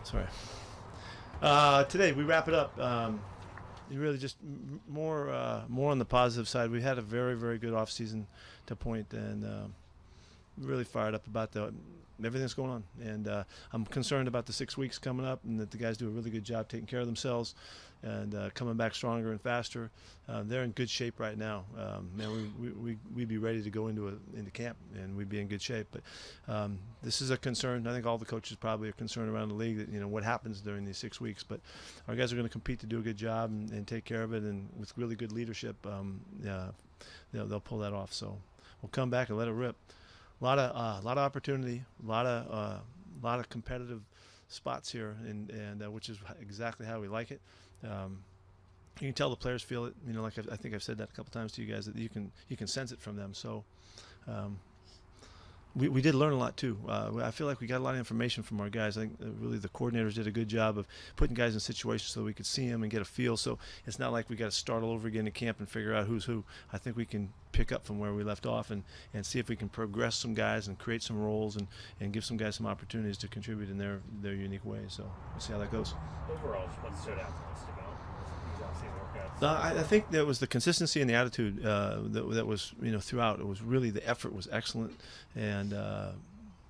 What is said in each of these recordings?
Sorry. Today we wrap it up. Really just more on the positive side. We had a very, very good off season to point, and really fired up about everything that's going on. And I'm concerned about the 6 weeks coming up, and that the guys do a really good job taking care of themselves and coming back stronger and faster. They're in good shape right now. Man, we'd be ready to go into camp, and we'd be in good shape. But this is a concern. I think all the coaches probably are concerned around the league that, what happens during these 6 weeks. But our guys are going to compete to do a good job and take care of it, and with really good leadership, they'll pull that off. So we'll come back and let it rip. A lot of opportunity, a lot of competitive spots here, and which is exactly how we like it. You can tell the players feel it. Like I think I've said that a couple times to you guys, that you can sense it from them. So we did learn a lot too. I feel like we got a lot of information from our guys. I think really the coordinators did a good job of putting guys in situations so we could see them and get a feel. So it's not like we got to start all over again in camp and figure out who's who. I think we can pick up from where we left off and see if we can progress some guys and create some roles and give some guys some opportunities to contribute in their unique way. So we'll see how that goes. Overall, what stood out most about these off-season workouts? I think there was the consistency and the attitude that was throughout. It was really, the effort was excellent, and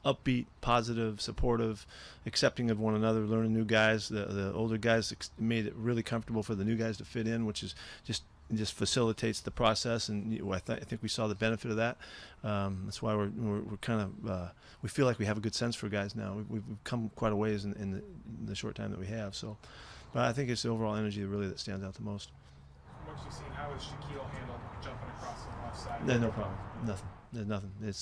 upbeat, positive, supportive, accepting of one another, learning new guys. The older guys made it really comfortable for the new guys to fit in, which is just facilitates the process, and I think we saw the benefit of that. That's why we're kind of we feel like we have a good sense for guys now. We've come quite a ways in the short time that we have. So, but I think it's the overall energy really that stands out the most. From what you've seen, how has Shaquille handled jumping across the left side? No problem. Nothing. There's nothing. It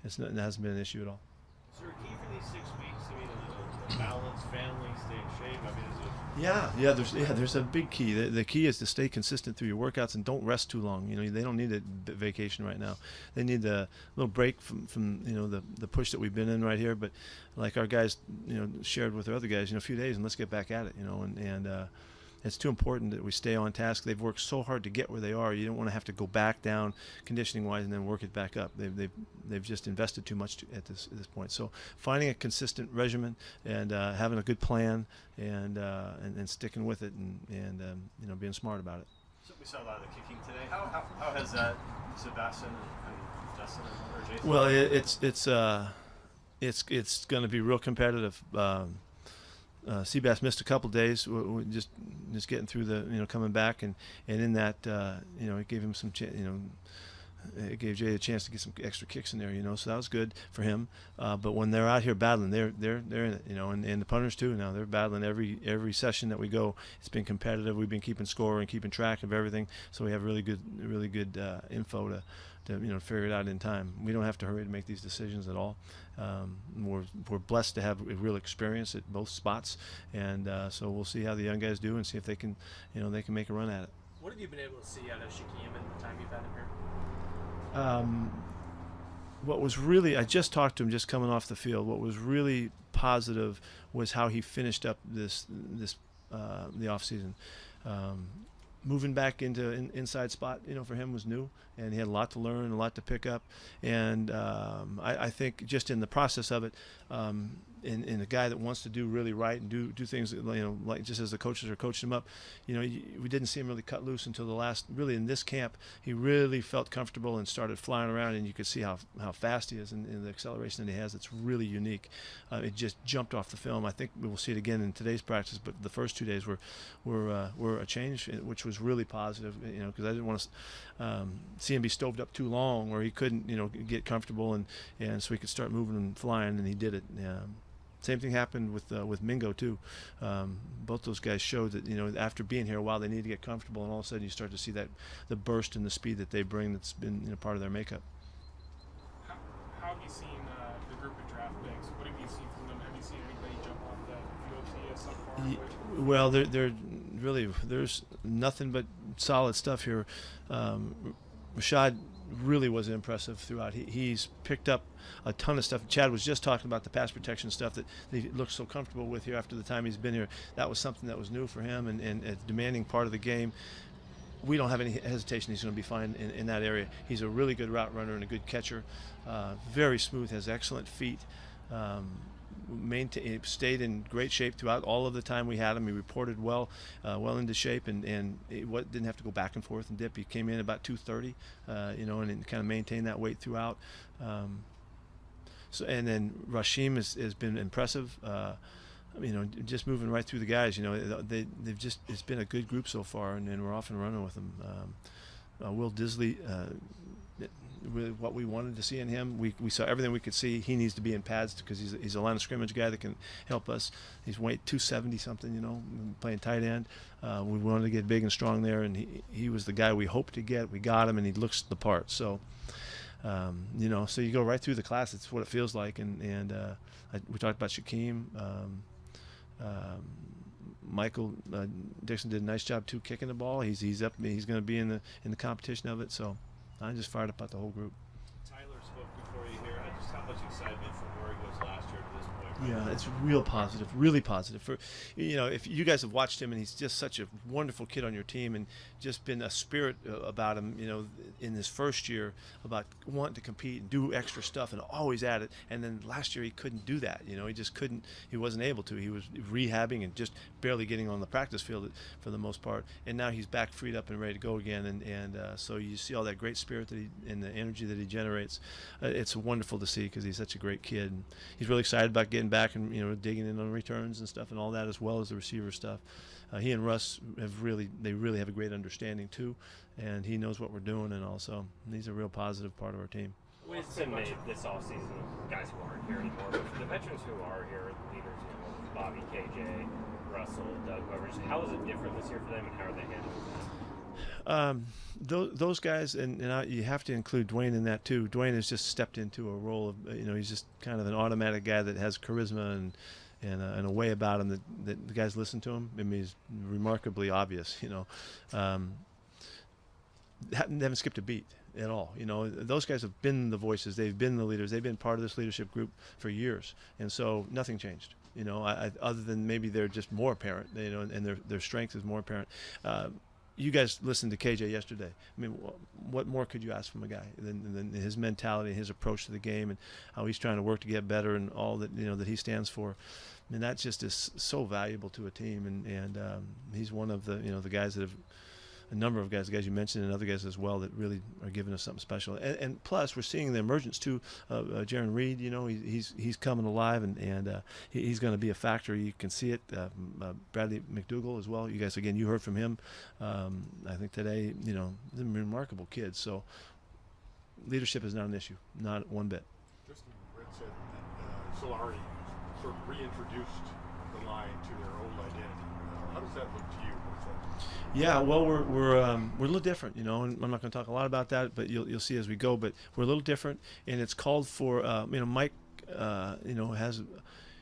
hasn't been an issue at all. Is there a key for these 6 weeks? I mean, is it balance, family, stay in shape? I mean, is it? There's a big key. The key is to stay consistent through your workouts and don't rest too long. They don't need a vacation right now. They need a little break from the push that we've been in right here. But like our guys, shared with their other guys, a few days and let's get back at it. And it's too important that we stay on task. They've worked so hard to get where they are. You don't want to have to go back down conditioning-wise and then work it back up. They've just invested too much at this point. So finding a consistent regimen and having a good plan and sticking with it and being smart about it. So we saw a lot of the kicking today. How has that, Sebastian and Justin or Jason? Well, it's going to be real competitive. Seabass missed a couple days, just getting through the coming back, and in that it gave him some it gave Jay a chance to get some extra kicks in there, so that was good for him. But when they're out here battling, they're in it, and the punters too. Now they're battling every session that we go. It's been competitive. We've been keeping score and keeping track of everything, so we have really good info to figure it out in time. We don't have to hurry to make these decisions at all. We're blessed to have a real experience at both spots, and so we'll see how the young guys do and see if they can make a run at it. What have you been able to see out of Shaquille in the time you've had him here? What was really, I just talked to him just coming off the field. What was really positive was how he finished up the off season. Moving back into inside spot, for him was new, and he had a lot to learn, a lot to pick up, and I think just in the process of it, in a guy that wants to do really right and do things, like just as the coaches are coaching him up, we didn't see him really cut loose until the last. Really in this camp, he really felt comfortable and started flying around, and you could see how fast he is and the acceleration that he has. It's really unique. It just jumped off the film. I think we will see it again in today's practice, but the first 2 days were a change, which was really positive. Because I didn't want to see him be stoved up too long where he couldn't get comfortable and so he could start moving and flying, and he did it. Same thing happened with Mingo too. Both those guys showed that after being here a while, they need to get comfortable, and all of a sudden you start to see the burst and the speed that they bring that's been part of their makeup. How have you seen the group of draft picks? What have you seen from them? Have you seen anybody jump off the field to you so far? Well, there's nothing but solid stuff here. Rashad really was impressive throughout. He's picked up a ton of stuff. Chad was just talking about the pass protection stuff that he looks so comfortable with here after the time he's been here. That was something that was new for him and a demanding part of the game. We don't have any hesitation he's going to be fine in that area. He's a really good route runner and a good catcher. Very smooth, has excellent feet. stayed in great shape throughout all of the time we had him. He reported well into shape, and didn't have to go back and forth and dip. He came in about 230, and kind of maintained that weight throughout. And then Rashim has been impressive. Just moving right through the guys. They've just, it's been a good group so far, and we're off and running with them. Will Disley, with what we wanted to see in him, we saw everything we could see. He needs to be in pads because he's a line of scrimmage guy that can help us. He's weight 270 something, playing tight end. We wanted to get big and strong there, and he was the guy we hoped to get. We got him, and he looks the part. So. So you go right through the class. It's what it feels like, and we talked about Shaquem. Michael Dixon did a nice job too, kicking the ball. He's up. He's going to be in the competition of it. So I'm just fired up about the whole group. Tyler spoke before you here. Just how much excitement from where he was last year to this point. Yeah, it's real positive, really positive. For if you guys have watched him, and he's just such a wonderful kid on your team, and just been a spirit about him. In his first year, about wanting to compete and do extra stuff, and always at it. And then last year he couldn't do that. He just couldn't. He wasn't able to. He was rehabbing and just barely getting on the practice field for the most part. And now he's back, freed up, and ready to go again. And so you see all that great spirit and the energy that he generates. It's wonderful to see because he's such a great kid. And he's really excited about getting back and digging in on returns and stuff and all that, as well as the receiver stuff. He and Russ really have a great understanding too, and he knows what we're doing, and also he's a real positive part of our team. It's been made this offseason of guys who aren't here anymore, but for the veterans who are here, leaders, Bobby, KJ, Russell, Doug, whoever, how is it different this year for them, and how are they handling that? Those guys, and you have to include Dwayne in that too. Dwayne has just stepped into a role of, he's just kind of an automatic guy that has charisma and a way about him that the guys listen to him. I mean, he's remarkably obvious. Haven't skipped a beat at all. Those guys have been the voices. They've been the leaders. They've been part of this leadership group for years, and so nothing changed. Other than maybe they're just more apparent. And their strength is more apparent. You guys listened to KJ yesterday. I mean, what more could you ask from a guy than his mentality, and his approach to the game, and how he's trying to work to get better, and all that that he stands for. I mean, that just is so valuable to a team, and he's one of the the guys that have. A number of guys, the guys you mentioned, and other guys as well, that really are giving us something special. And plus, we're seeing the emergence too. Jaron Reed, he's coming alive, and he's going to be a factor. You can see it. Bradley McDougall as well. You guys, again, you heard from him. I think today, he's a remarkable kid. So leadership is not an issue, not one bit. Just Red said that Solari sort of reintroduced the line to their old identity. How does that look to you? Yeah, well, we're a little different, and I'm not going to talk a lot about that, but you'll see as we go. But we're a little different, and it's called for Mike, has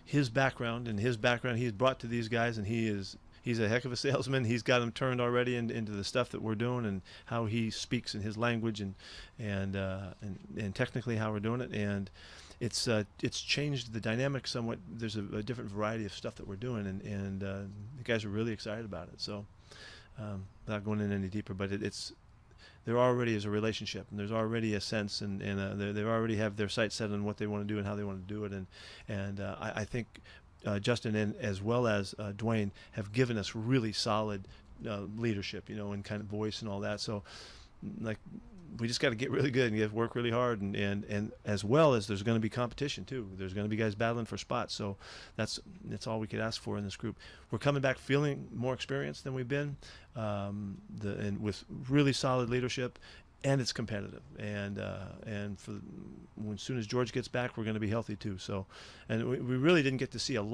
his background, and his background he's brought to these guys, and he's a heck of a salesman. He's got them turned already into the stuff that we're doing, and how he speaks in his language, and technically how we're doing it, and it's changed the dynamic somewhat. There's a different variety of stuff that we're doing, and the guys are really excited about it. So. Without going in any deeper, but there already is a relationship, and there's already a sense, and they already have their sights set on what they want to do and how they want to do it, and I think Justin and as well as Dwayne have given us really solid leadership, and kind of voice and all that. So, we just got to get really good and work really hard, and as well as there's going to be competition too. There's going to be guys battling for spots, so that's all we could ask for in this group. We're coming back feeling more experienced than we've been, and with really solid leadership, and it's competitive. And as soon as George gets back, we're going to be healthy too. So, and we really didn't get to see a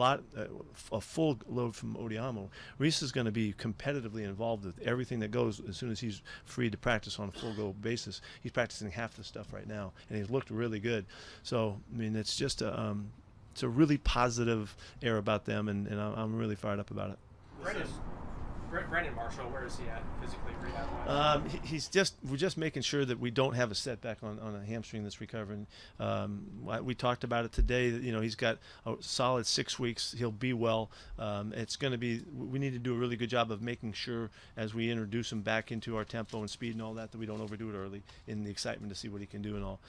full load from Odiamo. Reese is going to be competitively involved with everything that goes as soon as he's free to practice on a full go basis. He's practicing half the stuff right now, and he's looked really good. So, I mean, it's just it's a really positive air about them, and I'm really fired up about it. Brandon Marshall, where is he at physically rehab-wise? We're just making sure that we don't have a setback on a hamstring that's recovering. We talked about it today. That he's got a solid 6 weeks. He'll be well. It's going to be. We need to do a really good job of making sure as we introduce him back into our tempo and speed and all that we don't overdo it early in the excitement to see what he can do and all.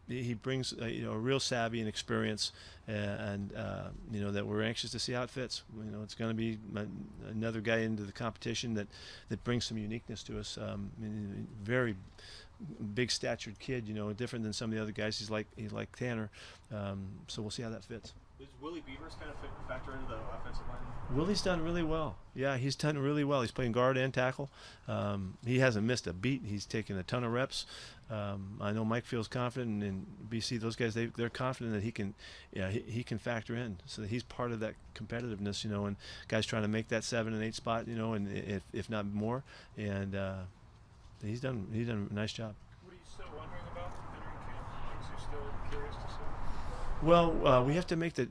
he brings a real savvy and experience, and that we're anxious to see how it fits. It's going to be another guy into the competition that brings some uniqueness to us. Very big statured kid, different than some of the other guys. He's like Tanner, so we'll see how that fits. Does Willie Beavers kind of factor into the offensive line? Willie's done really well. Yeah, he's done really well. He's playing guard and tackle. He hasn't missed a beat. He's taken a ton of reps. I know Mike feels confident, and BC, those guys, they're confident that he can factor in. So he's part of that competitiveness, and guys trying to make that 7 and 8 spot, and if not more. And he's done a nice job. What are you still wondering about entering camp? Things you're still curious to see? Well, we have to make the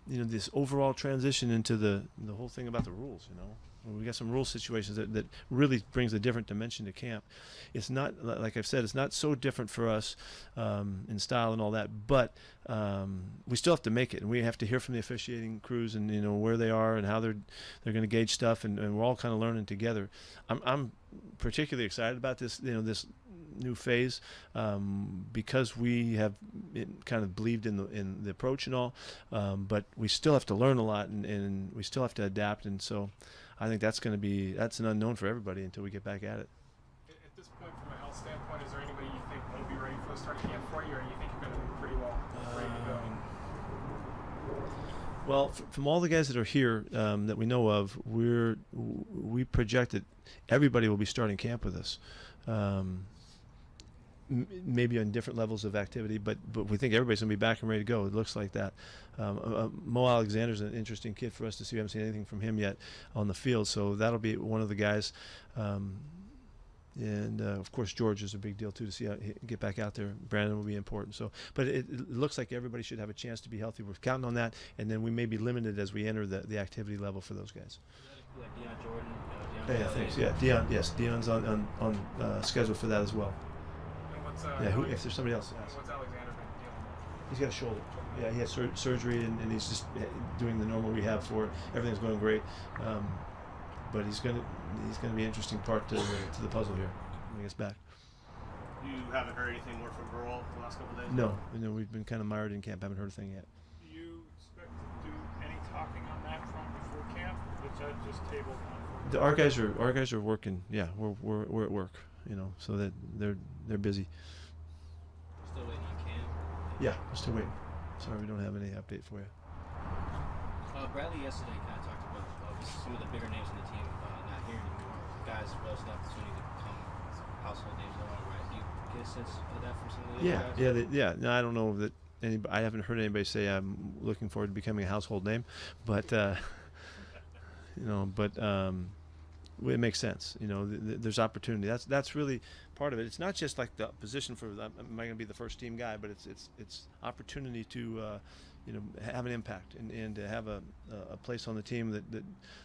this overall transition into the whole thing about the rules. We got some rule situations that really brings a different dimension to camp. It's not, like I've said, it's not so different for us in style and all that, but we still have to make it, and we have to hear from the officiating crews and where they are and how they're going to gauge stuff, and we're all kind of learning together. I'm particularly excited about this this new phase because we have kind of believed in the approach and all, but we still have to learn a lot, and we still have to adapt, and so I think that's an unknown for everybody until we get back at it. At this point, from a health standpoint, is there anybody you think won't be ready for the start of camp for you, or you think you're going to be pretty well ready to go? Well, from all the guys that are here that we know of, we project that everybody will be starting camp with us. Maybe on different levels of activity, but we think everybody's going to be back and ready to go. It looks like that. Mo Alexander's an interesting kid for us to see. We haven't seen anything from him yet on the field, so that'll be one of the guys. And of course, George is a big deal too, to see how he get back out there. Brandon will be important. So, but it looks like everybody should have a chance to be healthy. We're counting on that, and then we may be limited as we enter the activity level for those guys. Like Deion Jordan. Yeah, thanks. Yeah, Deion. Yes, Deion's on schedule for that as well. If there's somebody else. What's Alexander been dealing with? He's got a shoulder. Yeah, he had surgery, and he's just doing the normal rehab for it. Everything's going great, but he's gonna be an interesting part to the puzzle here when he gets back. You haven't heard anything more from Carroll the last couple of days? No, we've been kind of mired in camp. Haven't heard a thing yet. Do you expect to do any talking on that front before camp? Or is that just tabled on? Our guys are working. Yeah, we're at work. So that they're busy. Still waiting on camp? Yeah, we're still waiting. Sorry, we don't have any update for you. Bradley yesterday kind of talked about some of the bigger names in the team not here anymore. Guys relative to the opportunity to become household names in their own right. Do you get a sense of that from some of the other guys? No, I don't know that I haven't heard anybody say I'm looking forward to becoming a household name, but it makes sense. There's opportunity. That's really part of it. It's not just like the position for am I going to be the first team guy, but it's opportunity to have an impact and to have a place on the team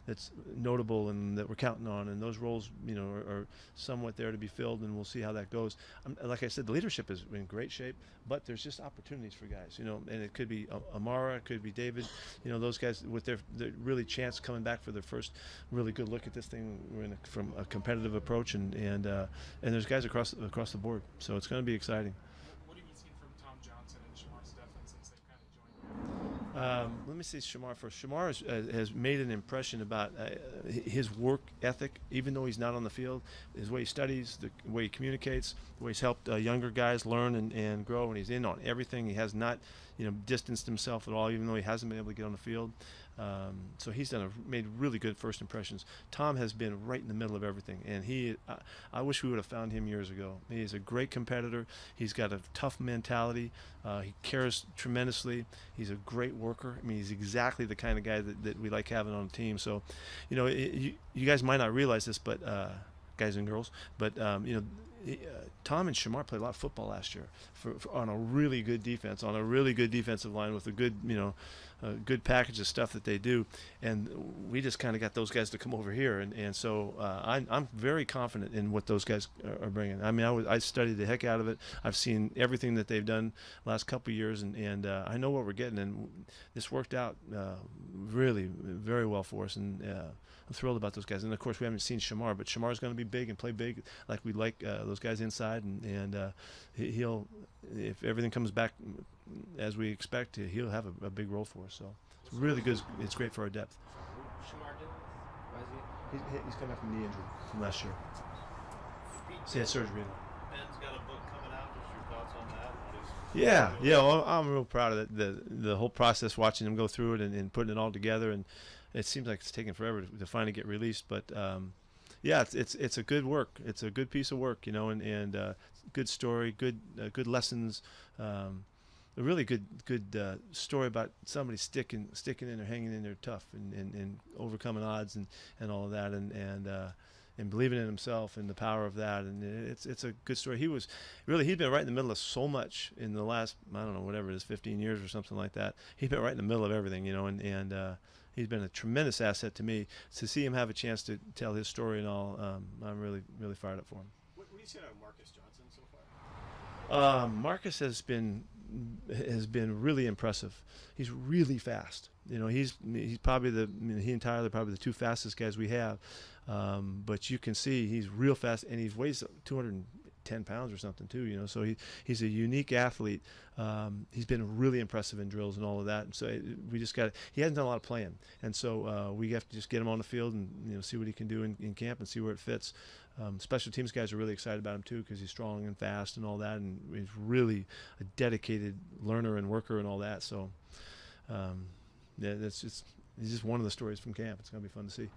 that's notable and that we're counting on, and those roles are somewhat there to be filled, and we'll see how that goes. Like I said, the leadership is in great shape, but there's just opportunities for guys, and it could be Amara, it could be David, those guys with their really chance coming back for their first really good look at this thing. We're from a competitive approach, and there's guys across the board, so it's going to be exciting. What have you seen from Tom Johnson and Shamar Stephen since they've kind of joined you? Let me say Shamar first. Shamar has made an impression about his work ethic, even though he's not on the field. His way he studies, the way he communicates, the way he's helped younger guys learn and grow, and he's in on everything. He has not, distanced himself at all, even though he hasn't been able to get on the field. So he's made really good first impressions. Tom has been right in the middle of everything, and I wish we would have found him years ago. He is a great competitor. He's got a tough mentality. He cares tremendously. He's a great worker. I mean, he's exactly the kind of guy that we like having on the team. So, you guys might not realize this, but guys and girls, but Tom and Shamar played a lot of football last year on a really good defense, on a really good defensive line with a good, good package of stuff that they do, and we just kind of got those guys to come over here, and so I'm very confident in what those guys are bringing. I mean, I studied the heck out of it. I've seen everything that they've done last couple of years, and I know what we're getting, and this worked out really very well for us, and I'm thrilled about those guys. And of course, we haven't seen Shamar, but Shamar's going to be big and play big, like we like those guys inside, and he'll, if everything comes back as we expect, he'll have a big role for us. So it's really good. It's great for our depth. Shamar did? Why is he? He's coming back from knee injury from last year. So he had surgery. Ben's got a book coming out. What's your thoughts on that? Yeah. Well, I'm real proud of the whole process, watching him go through it and putting it all together. And it seems like it's taken forever to finally get released, but yeah, it's a good work. It's a good piece of work, and good story, good lessons. A really good story about somebody sticking in there, hanging in there tough, and overcoming odds and all of that, and believing in himself and the power of that. And it's a good story. He'd been right in the middle of so much in the last, I don't know, whatever it is, 15 years or something like that. He'd been right in the middle of everything, and he's been a tremendous asset to me. To see him have a chance to tell his story and all, I'm really, really fired up for him. What do you see out of Marcus Johnson so far? Marcus has been really impressive. He's really fast. He's probably he and Tyler are probably the two fastest guys we have. But you can see he's real fast, and he weighs 210 pounds or something too. So he's a unique athlete. He's been really impressive in drills and all of that. And so he hasn't done a lot of playing, and so we have to just get him on the field and see what he can do in camp and see where it fits. Special teams guys are really excited about him too, because he's strong and fast and all that, and he's really a dedicated learner and worker and all that. So yeah, he's just one of the stories from camp. It's going to be fun to see. What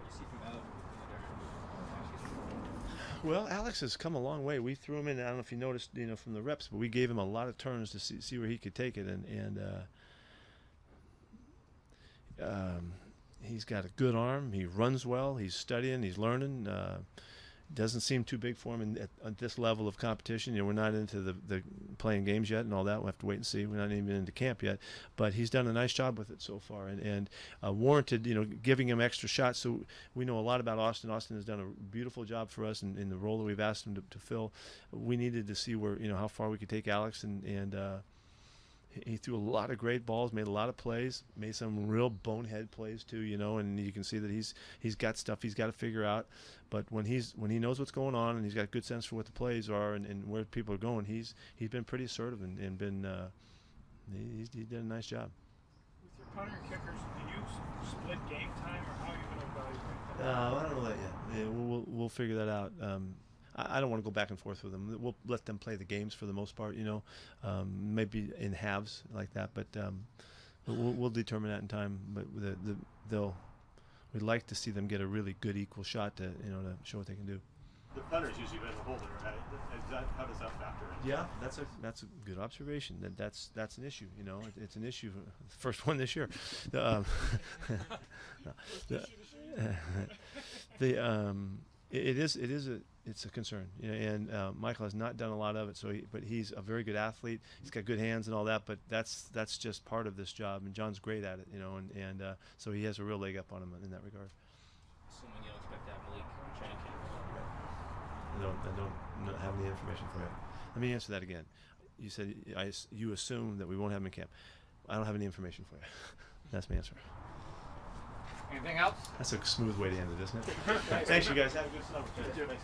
do you see from Alex? Well, Alex has come a long way. We threw him in. I don't know if you noticed, from the reps, but we gave him a lot of turns to see where he could take it, and he's got a good arm. He runs well. He's studying. He's learning. Doesn't seem too big for him at this level of competition. We're not into the playing games yet and all that. We'll have to wait and see. We're not even into camp yet, but he's done a nice job with it so far, and warranted, giving him extra shots. So we know a lot about Austin. Austin has done a beautiful job for us in the role that we've asked him to fill. We needed to see where, how far we could take Alex, and he threw a lot of great balls, made a lot of plays, made some real bonehead plays too, and you can see that he's got stuff he's got to figure out. But when he knows what's going on, and he's got good sense for what the plays are and where people are going, he's been pretty assertive and been he did a nice job. With your punter and kickers, do you split game time, or how are you going to evaluate that? I don't know that yet. Yeah, we'll figure that out. I don't want to go back and forth with them. We'll let them play the games for the most part, maybe in halves like that. But we'll determine that in time. But we'd like to see them get a really good equal shot to show what they can do. The punter's usually been a holder, right? How does that factor in? Yeah, that's a good observation. That's an issue. It's an issue. First one this year. It's a concern, and Michael has not done a lot of it. But he's a very good athlete. He's got good hands and all that. But that's just part of this job, and John's great at it, and so he has a real leg up on him in that regard. Assuming you don't expect to have Malik in training camp. I don't have any information for you. Let me answer that again. You said you assume that we won't have him in camp. I don't have any information for you. That's my answer. Anything else? That's a smooth way to end it, isn't it? Thanks, you guys. Have a good summer. Thanks.